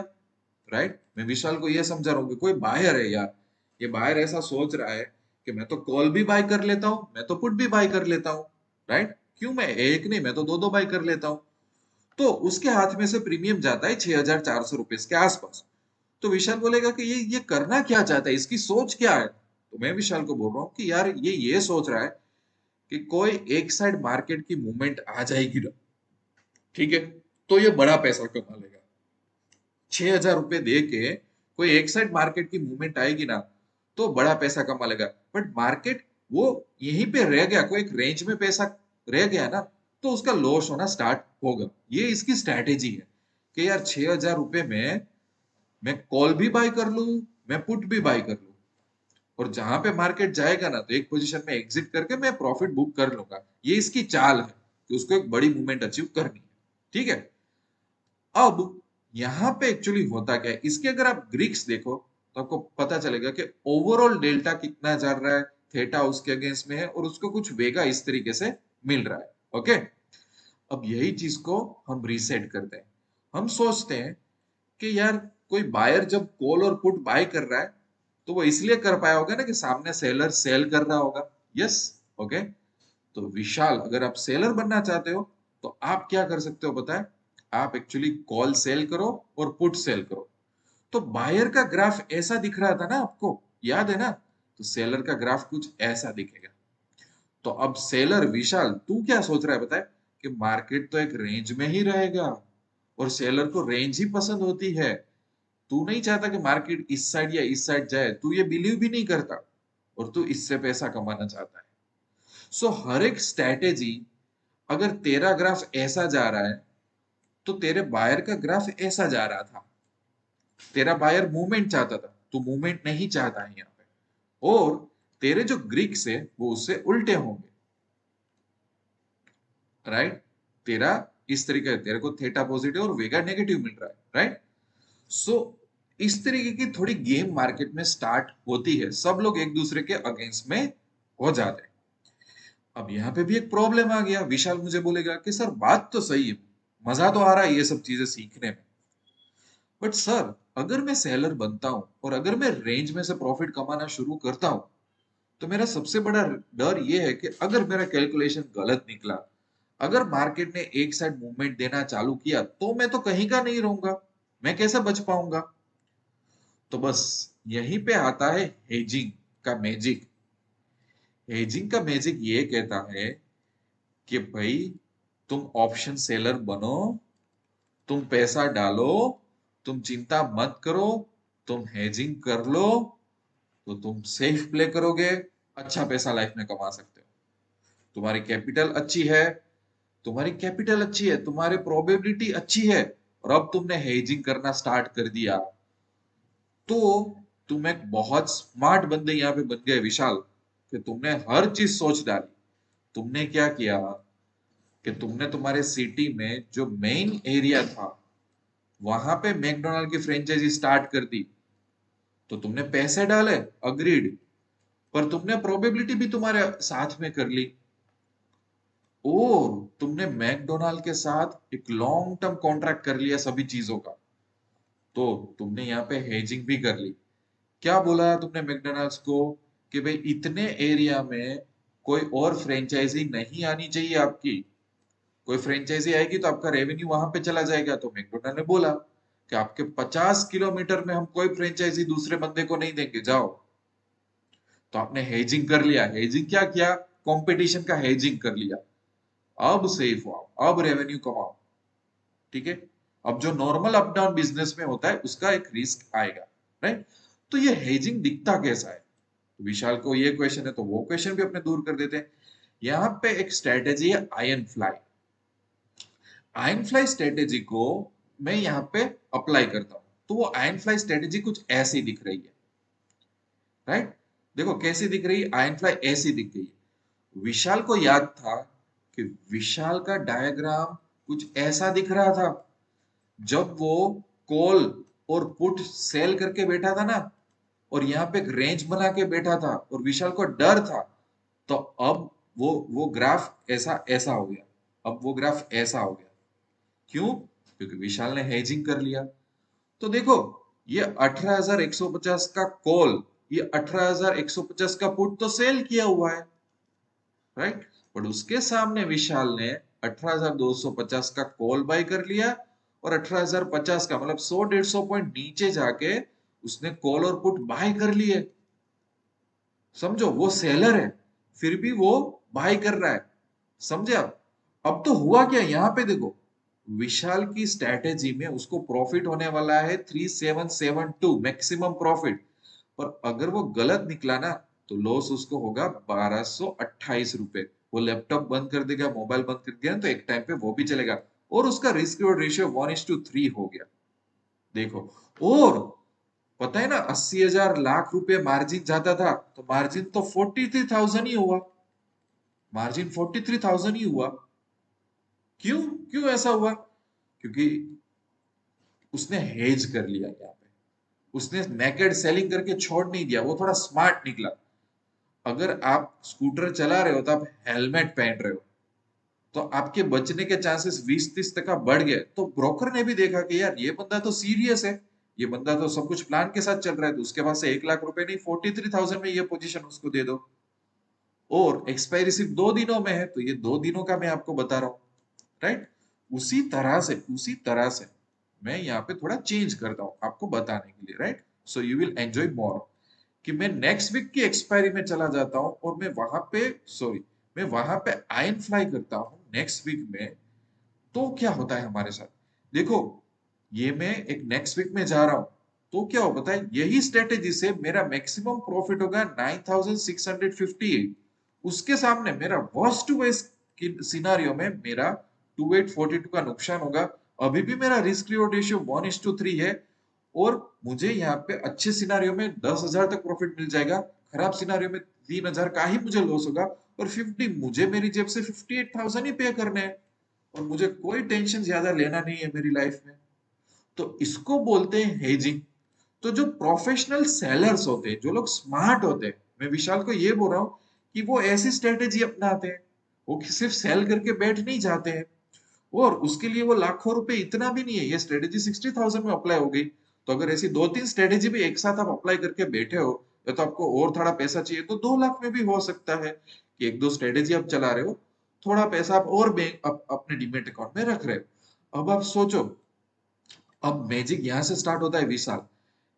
राइट? मैं विशाल को ये समझा रहा हूँ कि कोई बायर है यार, ये बायर ऐसा सोच रहा है कि मैं तो कॉल भी बाय कर लेता हूँ, मैं तो पुट भी बाय कर लेता हूँ, राइट? क्यों मैं एक नहीं, मैं तो दो दो बाय कर लेता हूँ। तो उसके हाथ में से प्रीमियम जाता है 6,400 रुपए के आसपास। तो विशाल बोलेगा कि ये करना क्या चाहता है, इसकी सोच क्या है? तो मैं विशाल को बोल रहा हूँ कि यार ये सोच रहा है कि कोई एक साइड मार्केट की मूवमेंट आ जाएगी ना, ठीक है, तो ये बड़ा पैसा कमा लेगा। 6,000 रुपए दे के कोई एक साइड मार्केट की मूवमेंट आएगी ना, तो बड़ा पैसा कमा लेगा। बट मार्केट वो यहीं पे रह गया, कोई एक रेंज में पैसा रह गया ना, तो उसका लॉस होना स्टार्ट होगा। ये इसकी स्ट्रैटेजी है कि यार 6,000 रुपए में मैं कॉल भी बाय कर लूं, मैं पुट भी बाय कर लूं, और जहां पे मार्केट जाएगा ना तो एक पोजीशन में एग्जिट करके मैं प्रॉफिट बुक कर लूंगा। ये इसकी चाल है कि उसको एक बड़ी मूवमेंट अचीव करनी है। ठीक है। अब यहाँ पे एक्चुअली होता क्या है, इसके अगर आप ग्रीक्स देखो तो आपको पता चलेगा कि ओवरऑल डेल्टा कितना जा रहा है, थीटा उसके अगेंस्ट में है और उसको कुछ वेगा इस तरीके से मिल रहा है। ओके। अब यही चीज को हम रीसेट करते हैं। हम सोचते हैं कि यार कोई बायर जब कॉल और पुट बाय कर रहा है तो वो इसलिए कर पाया होगा ना कि सामने सेलर सेल कर रहा होगा। यस। ओके। तो विशाल, अगर आप सेलर बनना चाहते हो तो आप क्या कर सकते हो पता है? आप एक्चुअली कॉल सेल करो और पुट सेल करो। तो बायर का ग्राफ ऐसा दिख रहा था ना आपको, याद है ना? तो सेलर का ग्राफ कुछ ऐसा दिखेगा। तो अब सेलर विशाल तू क्या सोच रहा है पता है? कि मार्केट तो एक रेंज में ही रहेगा और सेलर को रेंज ही पसंद होती है। तू नहीं चाहता कि मार्केट इस साइड या इस साइड जाए, तू ये बिलीव भी नहीं करता, और तू इससे पैसा कमाना चाहता है। सो हर एक स्ट्रैटेजी, अगर तेरा ग्राफ ऐसा जा रहा है तो तेरे बायर का ग्राफ ऐसा जा रहा था। तेरा बायर मूवमेंट चाहता था, तू मूवमेंट नहीं चाहता है यहाँ पे, और तेरे जो ग्रीक्स है वो उससे उल्टे होंगे। राइट। तेरा इस तरीके, तेरे को थीटा पॉजिटिव और वेगा नेगेटिव मिल रहा है। राइट। सो इस तरीके की थोड़ी गेम मार्केट में स्टार्ट होती है, सब लोग एक दूसरे के अगेंस्ट में हो जाते हैं। अब यहाँ पे भी एक प्रॉब्लम आ गया। विशाल मुझे बोलेगा कि सर बात तो सही है, मजा तो आ रहा है ये सब चीजें सीखने में, बट सर अगर मैं सेलर बनता हूं और अगर मैं रेंज में से प्रॉफिट कमाना शुरू करता हूं तो मेरा सबसे बड़ा डर ये है कि अगर मेरा कैलकुलेशन गलत निकला, अगर मार्केट ने एक साइड मूवमेंट देना चालू किया तो मैं तो कहीं का नहीं रहूंगा, मैं कैसे बच पाऊंगा? तो बस यहीं पे आता है हेजिंग का मैजिक। हेजिंग का मैजिक ये कहता है कि भाई तुम ऑप्शन सेलर बनो, तुम पैसा डालो, तुम चिंता मत करो, तुम हेजिंग कर लो तो तुम सेफ प्ले करोगे, अच्छा पैसा लाइफ में कमा सकते हो। तुम्हारी कैपिटल अच्छी है, तुम्हारी कैपिटल अच्छी है, तुम्हारी प्रोबेबिलिटी अच्छी है, और अब तुमने हेजिंग करना स्टार्ट कर दिया तो तुम एक बहुत स्मार्ट बंदे यहाँ पे बन गए विशाल, कि तुमने हर चीज सोच डाली। तुमने क्या किया कि तुमने तुम्हारे सिटी में जो मेन एरिया था वहां पे मैकडोनाल्ड की फ्रेंचाइजी स्टार्ट कर दी। तो तुमने पैसे डाले, अग्रीड, पर तुमने प्रोबेबिलिटी भी तुम्हारे साथ में कर ली, और तुमने मैकडोनाल्ड के साथ एक लॉन्ग टर्म कॉन्ट्रैक्ट कर लिया सभी चीजों का। तो तुमने यहाँ पे हेजिंग भी कर ली। क्या बोला तुमने मैकडोनाल्ड्स को कि भाई इतने एरिया में कोई और फ्रेंचाइजी नहीं आनी चाहिए आपकी, कोई फ्रेंचाइजी आएगी तो आपका रेवेन्यू वहां पे चला जाएगा। तो मैकडोनाल्ड ने बोला कि आपके 50 किलोमीटर में हम कोई फ्रेंचाइजी दूसरे बंदे को नहीं देंगे, जाओ। तो आपने हेजिंग कर लिया। हेजिंग क्या किया? कंपटीशन का हेजिंग कर लिया। अब सेफ हो, अब रेवेन्यू कमाओ। ठीक है। अब जो नॉर्मल अप डाउन बिजनेस में होता है उसका एक रिस्क आएगा। राइट। तो ये हेजिंग दिखता कैसा है? तो विशाल को ये क्वेश्चन है तो वो क्वेश्चन भी अपने दूर कर देते हैं। यहाँ पे एक स्ट्रेटेजी है ion fly. Ion fly strategy को मैं यहाँ पे अप्लाई करता हूँ तो वो आयन फ्लाई स्ट्रेटेजी कुछ ऐसी दिख रही है। राइट। देखो कैसी दिख रही है, आयन फ्लाई ऐसी दिख गई है। विशाल को याद था कि विशाल का डायग्राम कुछ ऐसा दिख रहा था जब वो कॉल और पुट सेल करके बैठा था ना, और यहाँ पे एक रेंज बना के बैठा था और विशाल को डर था। तो अब वो ग्राफ ऐसा ऐसा हो गया, अब वो ग्राफ ऐसा हो गया। क्यों? क्योंकि विशाल ने हेजिंग कर लिया। तो देखो, ये 18,150 का कॉल, ये 18,150 का पुट तो सेल किया हुआ है। राइट। बट उसके सामने विशाल ने 18,250 का कॉल बाय कर लिया, और 18,050 का मतलब 100-150 पॉइंट नीचे जाके उसने कॉल और पुट बाय कर लिए। समझो, वो सेलर है फिर भी वो बाय कर रहा है। समझे आप? अब तो हुआ क्या यहाँ पे देखो, विशाल की स्ट्रेटेजी में उसको प्रॉफिट होने वाला है 3772 मैक्सिमम प्रॉफिट। पर अगर वो गलत निकला ना तो लॉस उसको होगा 1228 रुपए। वो लैपटॉप बंद कर देगा, मोबाइल बंद कर दिया तो एक टाइम पे वो भी चलेगा, और उसका रिस्क रिवॉर्ड रेशियो 1:3 हो गया। देखो, और पता है ना, 80,000 लाख रुपए मार्जिन जाता था तो मार्जिन तो 43,000 ही हुआ। मार्जिन 43,000 ही हुआ। क्यों? क्यों ऐसा हुआ? क्योंकि उसने हेज कर लिया यहाँ पे। उसने नेकेड सेलिंग करके छोड़ नहीं दिया, वो थोड़ा स्मार्ट निकला। अगर आप स्कूटर चला रहे हो तो आप हेलमेट पहन रहे हो, तो आपके बचने के चांसेस 20-30% बढ़ गए। तो ब्रोकर ने भी देखा कि यार ये बंदा तो सीरियस है, ये बंदा तो सब कुछ प्लान के साथ चल रहा है, तो उसके पास से 1 लाख रुपए नहीं, 43,000 में ये पोजीशन उसको दे दो। और एक्सपायरी सिर्फ 2 दिनों में है, तो ये 2 दिनों का मैं आपको बता रहा हूँ। राइट? उसी तरह से मैं यहाँ पे थोड़ा चेंज करता हूँ आपको बताने के लिए। Right? So you will enjoy मोर। कि मैं नेक्स्ट वीक की एक्सपायरी में चला जाता हूँ और मैं वहां पे आयन फ्लाई करता हूँ नेक्स्ट वीक में। तो क्या होता है हमारे साथ? देखो, ये मैं एक नेक्स्ट वीक में जा रहा हूं, तो क्या हो पता है, यही स्ट्रेटेजी से मेरा मैक्सिमम प्रॉफिट होगा 9,658। उसके सामने मेरा वर्स्ट टू वर्स्ट सिनारियो में मेरा 2842 का नुकसान होगा। अभी भी मेरा रिस्क रिवॉर्ड रेशियो 1:3 है, और मुझे यहाँ पे अच्छे सिनारियो में 10,000 तक प्रॉफिट मिल जाएगा, खराब सिनारियो में 3,000 का ही मुझे लॉस होगा। और 50 मुझे मेरी जेब से 58,000 ही पे करने हैं, और मुझे कोई टेंशन ज्यादा लेना नहीं है मेरी लाइफ में। तो इसको बोलते हैं हेजिंग। तो जो प्रोफेशनल सेलर्स होते हैं, जो लोग स्मार्ट होते हैं, मैं विशाल को ये बोल रहा हूँ कि वो ऐसी स्ट्रेटेजी अपनाते हैं। वो सिर्फ सेल करके बैठ नहीं जाते हैं, और उसके लिए वो लाखों रुपए इतना भी नहीं है। ये स्ट्रेटेजी 60,000 में अप्लाई हो गई, तो अगर ऐसी 2-3 स्ट्रेटेजी भी एक साथ आप अप्लाई करके बैठे हो, या तो आपको और थोड़ा पैसा चाहिए तो 2 लाख में भी हो सकता है कि एक दो स्ट्रेटेजी आप चला रहे हो, थोड़ा पैसा आप और बैंक अपने डीमेट अकाउंट में रख रहे हो। अब आप सोचो, अब मैजिक यहां से स्टार्ट होता है विशाल,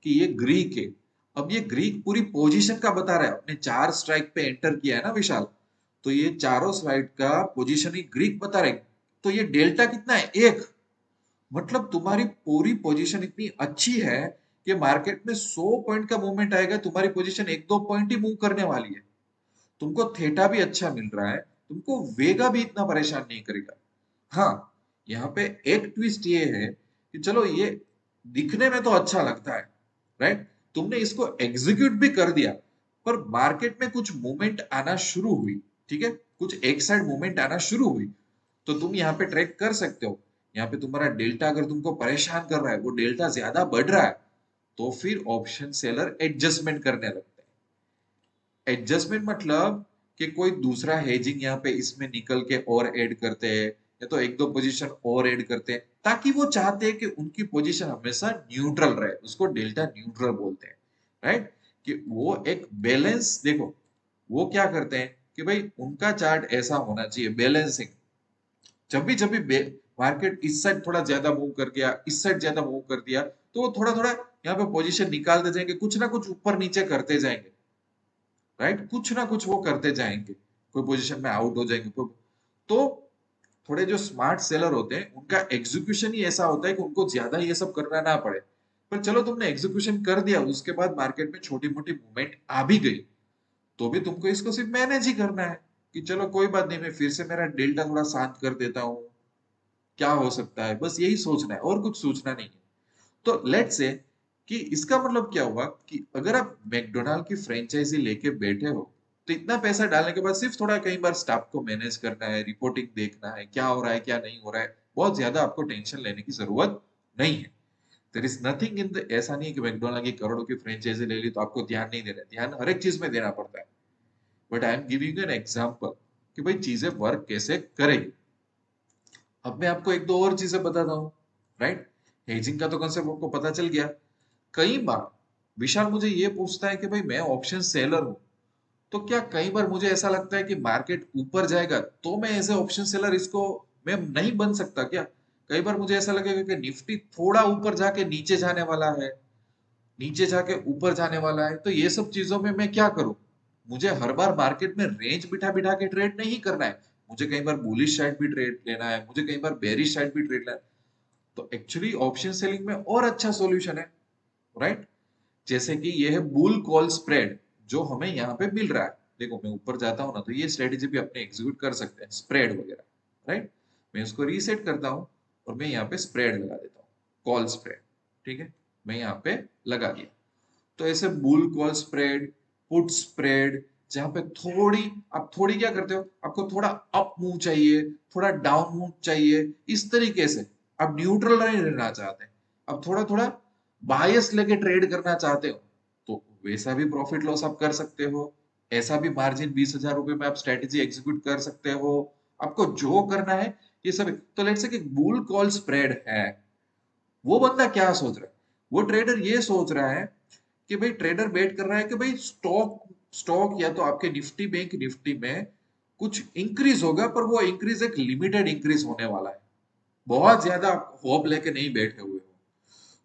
कि ये ग्रीक है। अब ये ग्रीक पूरी पोजीशन का बता रहा है, अपने 4 स्ट्राइक पे एंटर किया है ना विशाल, तो ये चारों स्ट्राइक का पोजीशन ही ग्रीक बता रहे। तो ये डेल्टा कितना है? 1। मतलब तुम्हारी पूरी पोजीशन इतनी अच्छी है कि मार्केट में 100 पॉइंट का मूवमेंट आएगा, तुम्हारी पोजीशन 1-2 पॉइंट ही मूव करने वाली है। तुमको थेटा भी अच्छा मिल रहा है, तुमको वेगा भी इतना परेशान नहीं करेगा। हाँ, यहाँ पे एक ट्विस्ट ये है कि चलो ये दिखने में तो अच्छा लगता है, राइट? तुमने इसको एग्जीक्यूट भी कर दिया, पर मार्केट में कुछ मूवमेंट आना शुरू हुई, ठीक है, कुछ एक साइड मूवमेंट आना शुरू हुई, तो तुम यहाँ पे ट्रैक कर सकते हो। यहाँ पे तुम्हारा डेल्टा अगर तुमको परेशान कर रहा है, वो डेल्टा ज्यादा बढ़ रहा है, तो फिर ऑप्शन सेलर एडजस्टमेंट करने लगते हैं। एडजस्टमेंट मतलब कि कोई दूसरा हेजिंग यहाँ पे इसमें निकल के और ऐड करते हैं, या तो एक दो पोजीशन और ऐड करते हैं, ताकि वो चाहते हैं कि उनकी पोजीशन हमेशा न्यूट्रल रहे। उसको डेल्टा न्यूट्रल बोलते हैं, राइट? कि वो एक बैलेंस, देखो वो क्या करते हैं कि भाई उनका चार्ट ऐसा होना चाहिए बैलेंसिंग। जब भी मार्केट इस साइड थोड़ा ज्यादा मूव कर गया, इस साइड ज्यादा मूव कर दिया, तो वो थोड़ा थोड़ा यहाँ पे पोजीशन निकालते जाएंगे, कुछ ना कुछ ऊपर नीचे करते जाएंगे, राइट? कुछ ना कुछ वो करते जाएंगे, कोई पोजीशन में आउट हो जाएंगे तो थोड़े जो स्मार्ट सेलर होते हैं उनका एग्जीक्यूशन ही ऐसा होता है कि उनको ज्यादा ये सब करना ना पड़े। पर चलो तुमने एग्जीक्यूशन कर दिया, उसके बाद मार्केट में छोटी मोटी मूवमेंट आ भी गई, तो भी तुमको इसको सिर्फ मैनेज ही करना है कि चलो कोई बात नहीं, मैं फिर से मेरा डेल्टा थोड़ा शांत कर देता हूँ, क्या हो सकता है, बस यही सोचना है और कुछ सोचना नहीं है। तो लेट से कि इसका मतलब क्या हुआ कि अगर आप मैकडोनाल्ड की फ्रेंचाइजी लेके बैठे हो, तो इतना पैसा डालने के बाद सिर्फ थोड़ा कई बार स्टाफ को मैनेज करना है, रिपोर्टिंग देखना है, क्या हो रहा है क्या नहीं हो रहा है, बहुत ज्यादा आपको टेंशन लेने की जरूरत नहीं है। There is nothing in the, ऐसा नहीं है कि मैकडोनाल्ड की करोड़ों की फ्रेंचाइजी ले ली तो आपको ध्यान नहीं देना है, ध्यान हर एक चीज में देना पड़ता है। But I am giving an example कि भाई चीजें वर्क कैसे करेगी। अब मैं आपको एक दो और चीजें बताता हूँ, राइट? हेजिंग का तो कंसेप्ट आपको पता चल गया। कई बार विशाल मुझे ये पूछता है कि भाई मैं ऑप्शन सेलर हूं, तो क्या कई बार मुझे ऐसा लगता है कि मार्केट ऊपर जाएगा तो मैं एज ए ऑप्शन सेलर इसको मैं नहीं बन सकता क्या? कई बार मुझे ऐसा लगेगा कि निफ्टी थोड़ा ऊपर जाके नीचे जाने वाला है, नीचे जाके ऊपर जाने वाला है, तो ये सब चीजों में मैं क्या करूं? मुझे हर बार मार्केट में रेंज बिठा बिठा के ट्रेड नहीं करना है। मुझे कई बार बुलिश साइड भी ट्रेड लेना है, मुझे कई बार बेरिश साइड भी ट्रेड लेना है। तो एक्चुअली ऑप्शन सेलिंग में और अच्छा सॉल्यूशन है, राइट? जैसे कि ये है बुल कॉल स्प्रेड, जो हमें यहाँ पे मिल रहा है। देखो मैं ऊपर जाता हूँ ना, तो ये स्ट्रेटेजी भी अपने एग्जीक्यूट कर सकते हैं, स्प्रेड वगैरह, राइट? मैं इसको रीसेट करता हूँ और मैं यहाँ पे स्प्रेड लगा देता हूँ, कॉल स्प्रेड। ठीक है, मैं यहाँ पे लगा दिया। तो ऐसे bull call spread, put spread, जहां पे आप थोड़ी क्या करते हो, आपको थोड़ा अप मूव चाहिए, थोड़ा डाउन मूव चाहिए, इस तरीके से आप न्यूट्रल नहीं रहना चाहते, आप थोड़ा थोड़ा बायस लेके ट्रेड करना चाहते हो, तो वैसा भी प्रॉफिट लॉस आप कर सकते हो। ऐसा भी मार्जिन 20,000 रुपए में आप स्ट्रेटेजी एग्जीक्यूट कर सकते हो। आपको जो करना है ये सब। तो लेट्स से कि बुल कॉल स्प्रेड है, वो बंदा क्या सोच रहा है, वो ट्रेडर ये सोच रहा है कि भाई, ट्रेडर बेट कर रहा है कि भाई स्टॉक स्टॉक या तो आपके निफ्टी बैंक निफ्टी में कुछ इंक्रीज होगा, पर वो इंक्रीज एक लिमिटेड इंक्रीज होने वाला है, बहुत ज्यादा आप होप लेके नहीं बैठे हुए हो।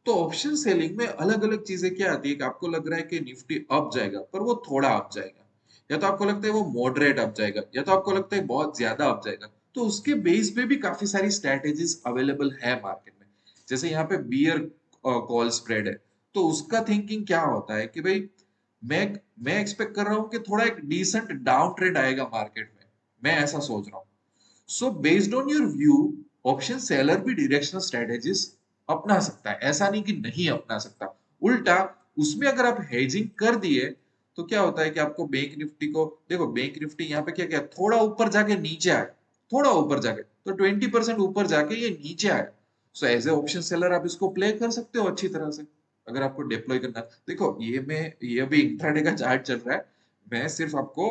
तो ऑप्शन सेलिंग में अलग अलग चीजें क्या आती है कि आपको लग रहा है कि निफ्टी अप जाएगा, पर वो थोड़ा अप जाएगा, या तो आपको लगता है वो मॉडरेट अप जाएगा, या तो आपको लगता है बहुत ज्यादा अप जाएगा। तो उसके बेस पे भी काफी सारी स्ट्रेटेजीज अवेलेबल है मार्केट में। जैसे यहाँ पे बियर कॉल स्प्रेड है, तो उसका थिंकिंग क्या होता है कि भाई, मैं मैं एक्सपेक्ट कर रहा हूँ कि थोड़ा एक डिसेंट डाउन ट्रेंड आएगा मार्केट में, मैं ऐसा सोच रहा हूँ। So based on your view, option seller भी डायरेक्शनल स्ट्रेटेजीज अपना सकता है, ऐसा नहीं कि नहीं अपना सकता। उल्टा, उसमें अगर आप हेजिंग कर दिए, तो क्या होता है कि आपको बैंक निफ्टी को देखो, बैंक निफ्टी यहाँ पे क्या क्या थोड़ा ऊपर जाके नीचे आए, थोड़ा ऊपर जाके तो 20% ऊपर जाके ये नीचे आए। So as a option seller आप इसको प्ले कर सकते हो अच्छी तरह से, अगर आपको डिप्लॉय करना है। देखो, ये अभी इंट्राडे का चार्ट चल रहा है, मैं सिर्फ आपको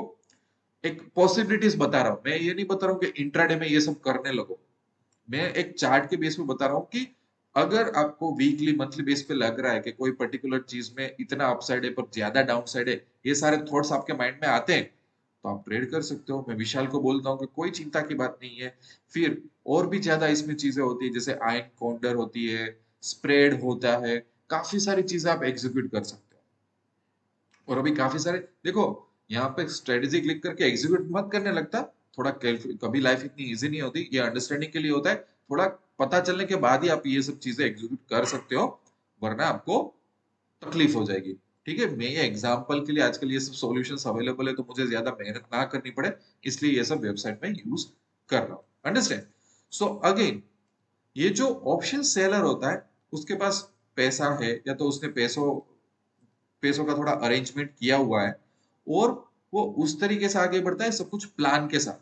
एक पॉसिबिलिटीज बता रहा हूँ, मैं ये नहीं बता रहा हूँ कि इंट्राडे में ये सब करने लगो। मैं एक चार्ट के बेस पे बता रहा हूँ कि अगर आपको वीकली मंथली बेस पे लग रहा है कि कोई पर्टिकुलर चीज में इतना अपसाइड है पर ज्यादा डाउन साइड है, ये सारे थॉट्स आपके माइंड में आते हैं, तो आप ट्रेड कर सकते हो। मैं विशाल को बोलता हूँ कि कोई चिंता की बात नहीं है। फिर और भी ज्यादा इसमें चीजें होती है, जैसे आयन कॉन्डर होती है, स्प्रेड होता है, काफी सारी चीजें आप एग्जीक्यूट कर सकते हो। और अभी काफी सारे देखो, यहाँ पे स्ट्रेटेजी क्लिक करके एग्जीक्यूट मत करने लगता, थोड़ा कभी लाइफ इतनी इजी नहीं होती, ये अंडरस्टैंडिंग के लिए होता है। थोड़ा पता चलने के बाद ही आप ये सब चीजें एग्जीक्यूट कर सकते हो, वरना आपको तकलीफ हो जाएगी। ठीक है, मैं ये एग्जांपल के लिए आजकल ये सब सॉल्यूशंस अवेलेबल है, तो मुझे ज्यादा मेहनत ना करनी पड़े, इसलिए ये सब वेबसाइट में यूज कर रहा हूँ। अंडरस्टैंड? सो अगेन, ये जो ऑप्शन सेलर होता है, उसके पास पैसा है, या तो उसने पैसों पैसों का थोड़ा अरेंजमेंट किया हुआ है, और वो उस तरीके से आगे बढ़ता है सब कुछ प्लान के साथ,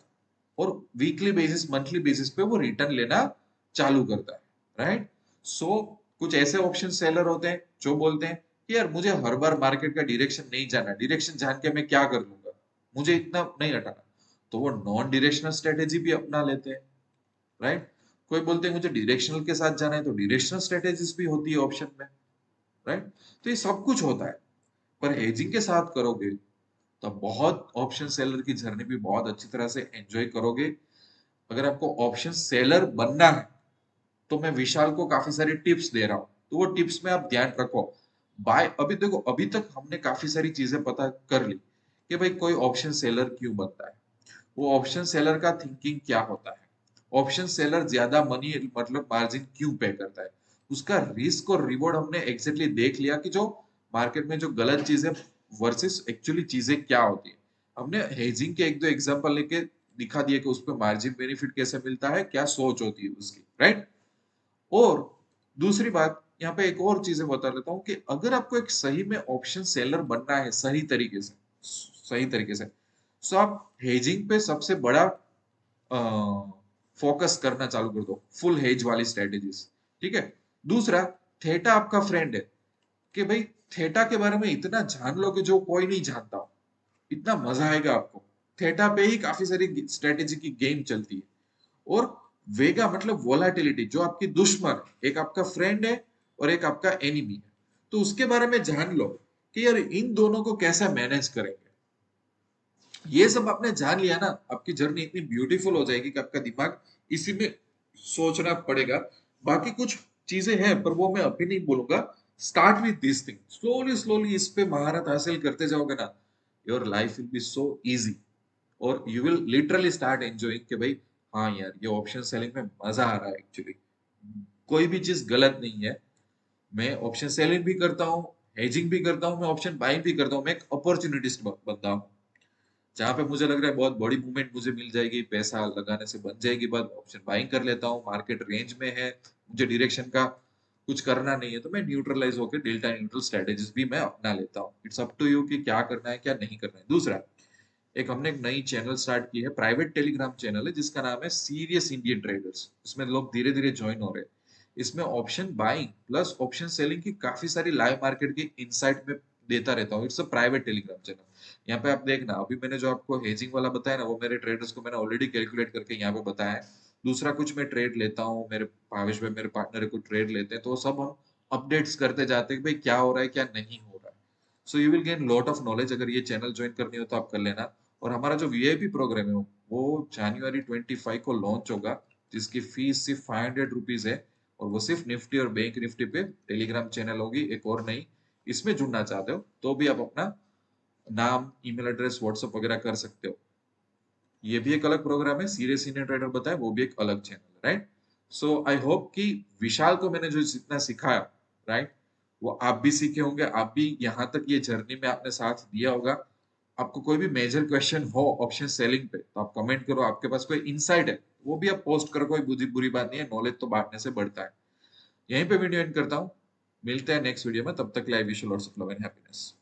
और वीकली बेसिस मंथली बेसिस पे वो रिटर्न लेना चालू करता है। राइट? सो कुछ ऐसे ऑप्शन सेलर होते हैं जो बोलते हैं कि यार, मुझे हर बार मार्केट का डायरेक्शन नहीं जाना, डायरेक्शन जान के मैं क्या कर लूंगा, मुझे इतना नहीं हटाना, तो वो नॉन डायरेक्शनल स्ट्रेटेजी भी अपना लेते हैं। राइट? कोई बोलते हैं मुझे डायरेक्शनल के साथ जाना है, तो डायरेक्शनल स्ट्रेटेजीज भी होती है ऑप्शन में। राइट? तो ये सब कुछ होता है, पर हेजिंग के साथ करोगे तो बहुत ऑप्शन सेलर की जर्नी भी बहुत अच्छी तरह से एंजॉय करोगे। अगर आपको ऑप्शन सेलर बनना है, तो मैं विशाल को काफी सारी टिप्स दे रहा हूँ, तो वो टिप्स में आप ध्यान रखो। बाय अभी देखो, अभी तक हमने काफी सारी चीजें पता कर ली कि भाई कोई ऑप्शन सेलर क्यों बनता है, वो ऑप्शन सेलर का थिंकिंग क्या होता है, ऑप्शन सेलर ज्यादा मनी मतलब मार्जिन क्यों पे करता है, उसका रिस्क और रिवॉर्ड हमने एग्जैक्टली देख लिया कि जो मार्केट में जो गलत चीजें वर्सेस एक्चुअली चीजें क्या होती है। हमने हेजिंग के एक दो एग्जांपल लेके दिखा दिए कि उस पर मार्जिन बेनिफिट कैसे मिलता है, क्या सोच होती है उसकी। राइट? और दूसरी बात, यहाँ पे एक और चीजें बता देता हूँ कि अगर आपको एक सही में ऑप्शन सेलर बनना है सही तरीके से, तो आप हेजिंग पे सबसे बड़ा फोकस करना चालू कर दो, फुल हेज वाली स्ट्रेटेजीज। ठीक है? दूसरा, थेटा आपका फ्रेंड है, कि भाई थेटा के बारे में इतना जान लो कि जो कोई नहीं जानता हो, इतना मजा आएगा आपको। थेटा पे ही काफी सारी स्ट्रेटेजी की गेम चलती है। और वेगा मतलब वोलाटिलिटी, जो आपकी दुश्मन है, एक आपका फ्रेंड है और एक आपका एनिमी है, तो उसके बारे में जान लो कि यार इन दोनों को कैसे मैनेज करेंगे। ये सब आपने जान लिया ना, आपकी जर्नी इतनी ब्यूटीफुल हो जाएगी कि आपका दिमाग इसी में सोचना पड़ेगा। बाकी कुछ चीजें हैं, पर वो मैं अभी नहीं बोलूंगा। Start with this thing, slowly slowly इस पे महारत हासिल करते जाओगे ना, your life will be so easy, और you will literally start enjoying कि भाई, हाँ यार, ये ऑप्शन सेलिंग में मजा आ रहा है एक्चुअली, कोई भी चीज गलत नहीं है। मैं ऑप्शन सेलिंग भी करता हूँ, हेजिंग भी करता हूँ, मैं ऑप्शन बाइंग भी करता हूँ, मैं एक अपॉर्चुनिटिस्ट बंदा हूँ। जहां पे मुझे लग रहा है बहुत बड़ी मूवमेंट मुझे मिल जाएगी, पैसा लगाने से बन जाएगी बात, ऑप्शन बाइंग कर लेता हूँ, मार्केट रेंज में है, मुझे डायरेक्शन का कुछ करना नहीं है तो मैं न्यूट्रलाइज होकर डेल्टा न्यूट्रल स्ट्रेटेजीज भी मैं अपना लेता हूँ। इट्स अप टू यू कि क्या करना है क्या नहीं करना है। दूसरा, एक हमने एक नई चैनल स्टार्ट की है, प्राइवेट टेलीग्राम चैनल है जिसका नाम है सीरियस इंडियन ट्रेडर्स। इसमें लोग धीरे धीरे ज्वाइन हो रहे हैं। इसमें option buying plus option selling की काफी सारी लाइव मार्केट की इनसाइट में देता रहता हूँ। It's a private Telegram channel. यहाँ पे आप देखना, अभी मैंने जो आपको हेजिंग वाला बताया ना, वो मेरे ट्रेडर्स को मैंने ऑलरेडी कैलकुलेट करके यहाँ पे बताया है। दूसरा, कुछ मैं ट्रेड लेता हूँ, मेरे भावेश भाई मेरे पार्टनर है, कुछ ट्रेड लेते हैं, तो वो सब हम अपडेट्स करते जाते हैं कि भाई क्या हो रहा है क्या नहीं हो रहा है। So you will gain lot of knowledge. अगर ये चैनल ज्वाइन करनी हो तो आप कर लेना। और हमारा जो वीआईपी प्रोग्राम है वो जनवरी 25 को लॉन्च होगा, जिसकी फीस सिर्फ 500 रुपीज है। और वो सिर्फ निफ्टी और बैंक निफ्टी पे टेलीग्राम चैनल होगी, एक और नहीं। इसमें जुड़ना चाहते हो तो भी आप अपना नाम, ईमेल एड्रेस, व्हाट्सएप वगैरह कर सकते हो। ये भी एक अलग प्रोग्राम है, सीरियस इंडियन ट्रेडर बताया, वो भी एक अलग चैनल है, राइट। सो आई होप कि विशाल को मैंने जो जितना सिखाया, राइट, वो आप भी सीखे होंगे। आप भी यहाँ तक ये जर्नी में आपने साथ दिया होगा। आपको कोई भी मेजर क्वेश्चन हो ऑप्शन सेलिंग पे तो आप कमेंट करो। आपके पास कोई इनसाइट है वो भी आप पोस्ट करो, कोई बुरी बुरी बात नहीं है, नॉलेज तो बांटने से बढ़ता है। यहीं पे वीडियो एंड करता हूँ। मिलते हैं नेक्स्ट वीडियो में, तब तक live wish lots of love and happiness.